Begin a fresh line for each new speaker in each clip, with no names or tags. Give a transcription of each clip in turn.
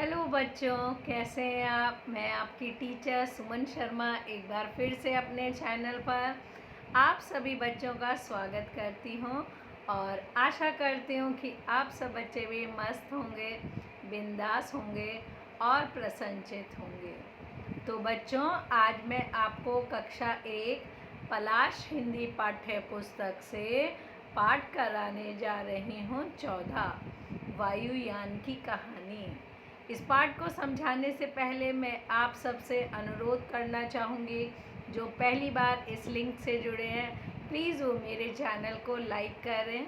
Hello बच्चों, कैसे हैं आप। मैं आपकी टीचर सुमन शर्मा एक बार फिर से अपने चैनल पर आप सभी बच्चों का स्वागत करती हूं और आशा करती हूं कि आप सब बच्चे भी मस्त होंगे, बिंदास होंगे और प्रसन्नचित होंगे। तो बच्चों, आज मैं आपको कक्षा 1 पलाश हिंदी पाठ्य पुस्तक से पाठ कराने जा रही हूं 14 वायुयान की कहानी। इस पाठ को समझाने से पहले मैं आप सबसे अनुरोध करना चाहूँगी, जो पहली बार इस लिंक से जुड़े हैं, प्लीज़ वो मेरे चैनल को लाइक करें,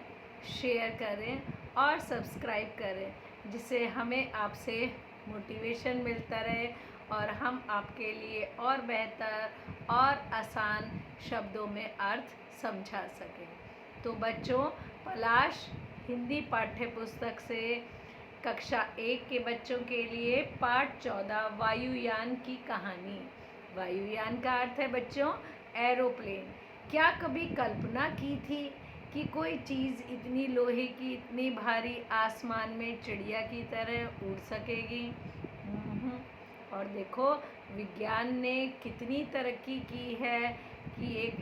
शेयर करें और सब्सक्राइब करें, जिससे हमें आपसे मोटिवेशन मिलता रहे और हम आपके लिए और बेहतर और आसान शब्दों में अर्थ समझा सकें। तो बच्चों, पलाश हिंदी पाठ्य पुस्तक से कक्षा 1 के बच्चों के लिए पाठ 14 वायुयान की कहानी। वायुयान का अर्थ है बच्चों एरोप्लेन। क्या कभी कल्पना की थी कि कोई चीज़ इतनी लोहे की, इतनी भारी, आसमान में चिड़िया की तरह उड़ सकेगी? और देखो, विज्ञान ने कितनी तरक्की की है कि एक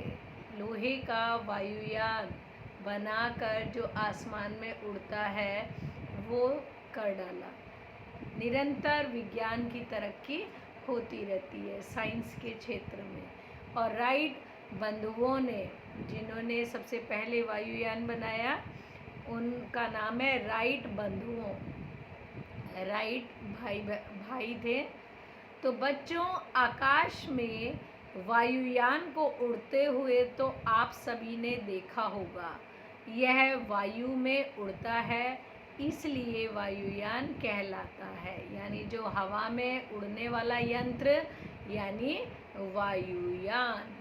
लोहे का वायुयान बनाकर जो आसमान में उड़ता है वो कर डाला। निरंतर विज्ञान की तरक्की होती रहती है साइंस के क्षेत्र में। और राइट बंधुओं ने, जिन्होंने सबसे पहले वायुयान बनाया, उनका नाम है राइट बंधुओं। राइट भाई थे। तो बच्चों, आकाश में वायुयान को उड़ते हुए तो आप सभी ने देखा होगा। यह वायु में उड़ता है, इसलिए वायुयान कहलाता है। यानी जो हवा में उड़ने वाला यंत्र यानी वायुयान।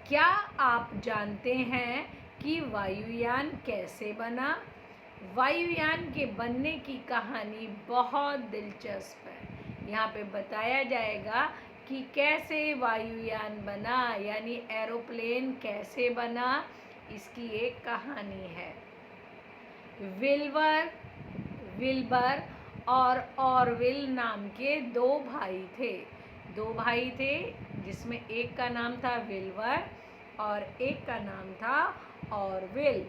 क्या आप जानते हैं कि वायुयान कैसे बना? वायुयान के बनने की कहानी बहुत दिलचस्प है। यहाँ पे बताया जाएगा कि कैसे वायुयान बना, यानी एरोप्लेन कैसे बना। इसकी एक कहानी है। विल्बर और ऑरविल नाम के दो भाई थे, जिसमें एक का नाम था विल्बर और एक का नाम था ऑरविल।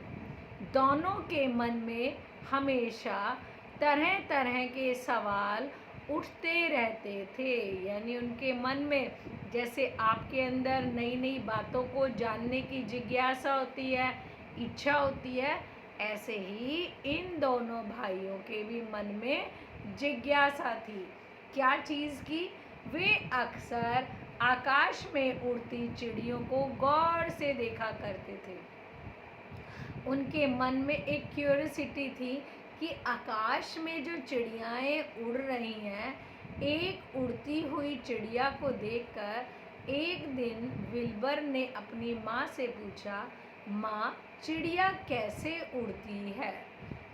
दोनों के मन में हमेशा तरह तरह के सवाल उठते रहते थे। यानी उनके मन में, जैसे आपके अंदर नई नई बातों को जानने की जिज्ञासा होती है, इच्छा होती है, ऐसे ही इन दोनों भाइयों के भी मन में जिज्ञासा थी। क्या चीज़ की? वे अक्सर आकाश में उड़ती चिड़ियों को गौर से देखा करते थे। उनके मन में एक क्यूरियोसिटी थी कि आकाश में जो चिड़ियाएँ उड़ रही हैं, एक उड़ती हुई चिड़िया को देखकर एक दिन विल्बर ने अपनी माँ से पूछा, माँ, चिड़िया कैसे उड़ती है?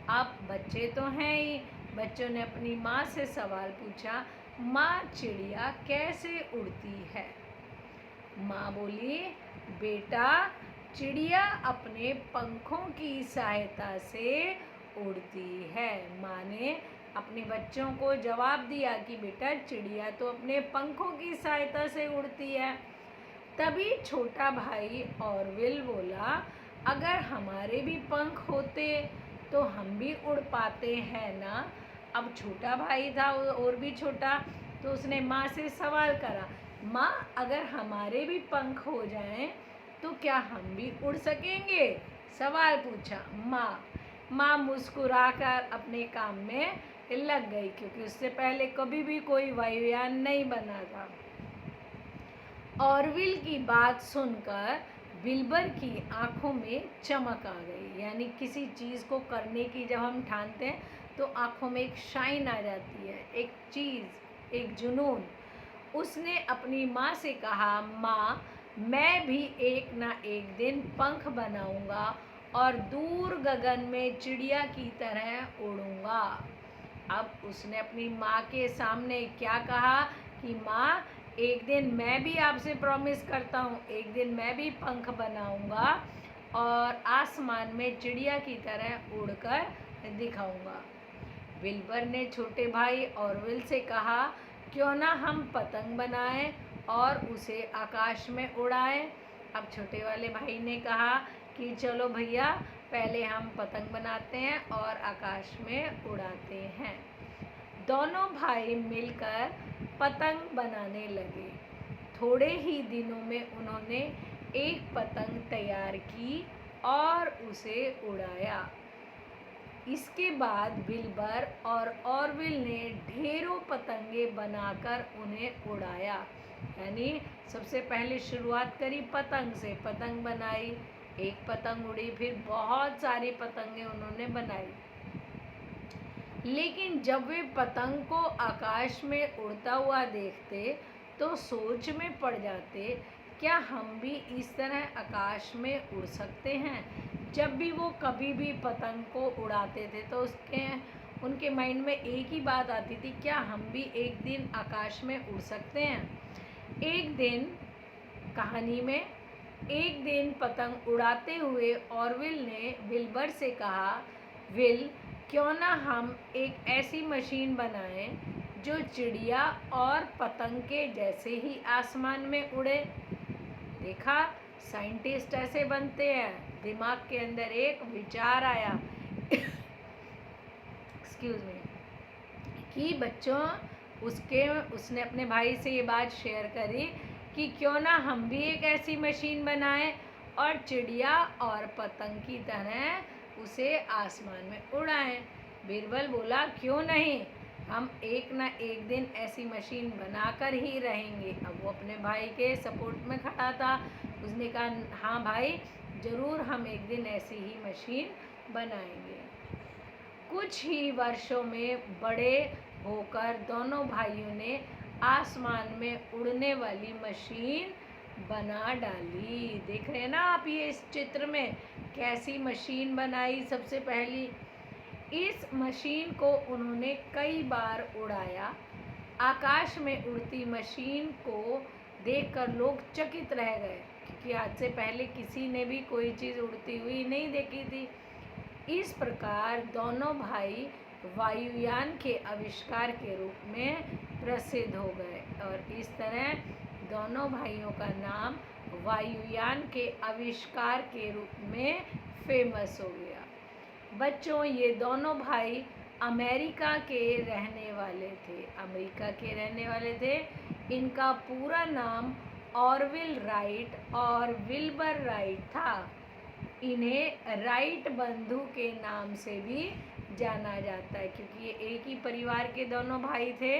अब बच्चे तो हैं ही, बच्चों ने अपनी माँ से सवाल पूछा, माँ, चिड़िया कैसे उड़ती है? माँ बोली, बेटा, चिड़िया अपने पंखों की सहायता से उड़ती है। माँ ने अपने बच्चों को जवाब दिया कि बेटा, चिड़िया तो अपने पंखों की सहायता से उड़ती है। तभी छोटा भाई ऑरविल बोला, अगर हमारे भी पंख होते तो हम भी उड़ पाते हैं ना। अब छोटा भाई था और भी छोटा, तो उसने माँ से सवाल करा, माँ, अगर हमारे भी पंख हो जाएं तो क्या हम भी उड़ सकेंगे? सवाल पूछा माँ मुस्कुराकर अपने काम में लग गई, क्योंकि उससे पहले कभी भी कोई वायुयान नहीं बना था। ऑरविल की बात सुनकर विल्बर की आंखों में चमक आ गई। यानी किसी चीज़ को करने की जब हम ठानते हैं तो आंखों में एक शाइन आ जाती है, एक चीज़, एक जुनून। उसने अपनी माँ से कहा, माँ, मैं भी एक ना एक दिन पंख बनाऊंगा और दूर गगन में चिड़िया की तरह उड़ूंगा। अब उसने अपनी माँ के सामने क्या कहा कि माँ, एक दिन मैं भी आपसे प्रॉमिस करता हूँ, एक दिन मैं भी पंख बनाऊंगा और आसमान में चिड़िया की तरह उड़कर दिखाऊंगा। विल्बर ने छोटे भाई ऑरविल से कहा, क्यों ना हम पतंग बनाएं और उसे आकाश में उड़ाएं। अब छोटे वाले भाई ने कहा कि चलो भैया, पहले हम पतंग बनाते हैं और आकाश में उड़ाते हैं। दोनों भाई मिलकर पतंग बनाने लगे। थोड़े ही दिनों में उन्होंने एक पतंग तैयार की और उसे उड़ाया। इसके बाद विल्बर और ऑरविल ने ढेरों पतंगे बनाकर उन्हें उड़ाया। यानी सबसे पहले शुरुआत करी पतंग से, पतंग बनाई, एक पतंग उड़ी, फिर बहुत सारी पतंगे उन्होंने बनाई। लेकिन जब वे पतंग को आकाश में उड़ता हुआ देखते तो सोच में पड़ जाते, क्या हम भी इस तरह आकाश में उड़ सकते हैं। जब भी वो कभी भी पतंग को उड़ाते थे तो उनके माइंड में एक ही बात आती थी, क्या हम भी एक दिन आकाश में उड़ सकते हैं। एक दिन कहानी में एक दिन पतंग उड़ाते हुए ऑरविल ने विल्बर से कहा, विल, क्यों ना हम एक ऐसी मशीन बनाएं जो चिड़िया और पतंग के जैसे ही आसमान में उड़े। देखा, साइंटिस्ट ऐसे बनते हैं। दिमाग के अंदर एक विचार आया एक्सक्यूज मी, कि बच्चों उसने अपने भाई से ये बात शेयर करी कि क्यों ना हम भी एक ऐसी मशीन बनाएं और चिड़िया और पतंग की तरह उसे आसमान में उड़ाएं। बीरबल बोला, क्यों नहीं, हम एक ना एक दिन ऐसी मशीन बनाकर ही रहेंगे। अब वो अपने भाई के सपोर्ट में खड़ा था। उसने कहा, हाँ भाई, ज़रूर हम एक दिन ऐसी ही मशीन बनाएंगे। कुछ ही वर्षों में बड़े होकर दोनों भाइयों ने आसमान में उड़ने वाली मशीन बना डाली। देख रहे हैं ना आप ये इस चित्र में कैसी मशीन बनाई। सबसे पहली इस मशीन को उन्होंने कई बार उड़ाया। आकाश में उड़ती मशीन को देखकर लोग चकित रह गए, क्योंकि आज से पहले किसी ने भी कोई चीज़ उड़ती हुई नहीं देखी थी। इस प्रकार दोनों भाई वायुयान के आविष्कार के रूप में प्रसिद्ध हो गए और इस तरह दोनों भाइयों का नाम वायुयान के आविष्कार के रूप में फेमस हो गया। बच्चों, ये दोनों भाई अमेरिका के रहने वाले थे। इनका पूरा नाम ऑरविल राइट और विल्बर राइट था। इन्हें राइट बंधु के नाम से भी जाना जाता है, क्योंकि ये एक ही परिवार के दोनों भाई थे,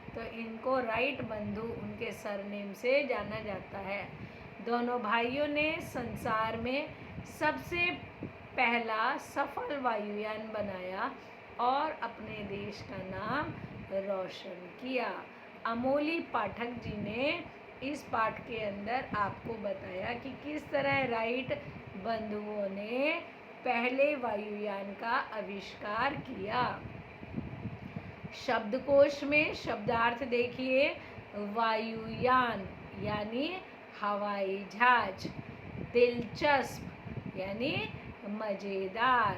तो इनको राइट बंधु उनके सरनेम से जाना जाता है। दोनों भाइयों ने संसार में सबसे पहला सफल वायुयान बनाया और अपने देश का नाम रोशन किया। अमोली पाठक जी ने इस पाठ के अंदर आपको बताया कि किस तरह राइट बंधुओं ने पहले वायुयान का आविष्कार किया। शब्दकोश में शब्दार्थ देखिए। वायुयान यानी हवाई जहाज, दिलचस्प यानी मज़ेदार,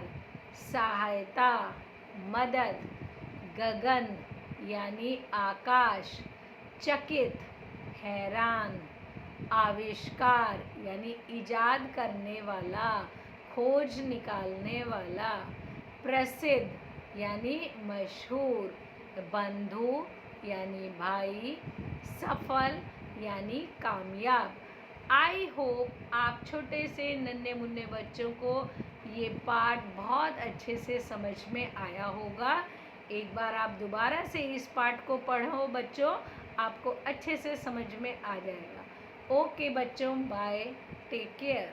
सहायता मदद, गगन यानी आकाश, चकित हैरान, आविष्कार यानी इजाद करने वाला, खोज निकालने वाला, प्रसिद्ध यानी मशहूर, बंधु यानी भाई, सफल यानी कामयाब। आई होप आप छोटे से नन्हे मुन्ने बच्चों को ये पाठ बहुत अच्छे से समझ में आया होगा। एक बार आप दोबारा से इस पाठ को पढ़ो बच्चों, आपको अच्छे से समझ में आ जाएगा। ओके बच्चों, बाय, टेक केयर।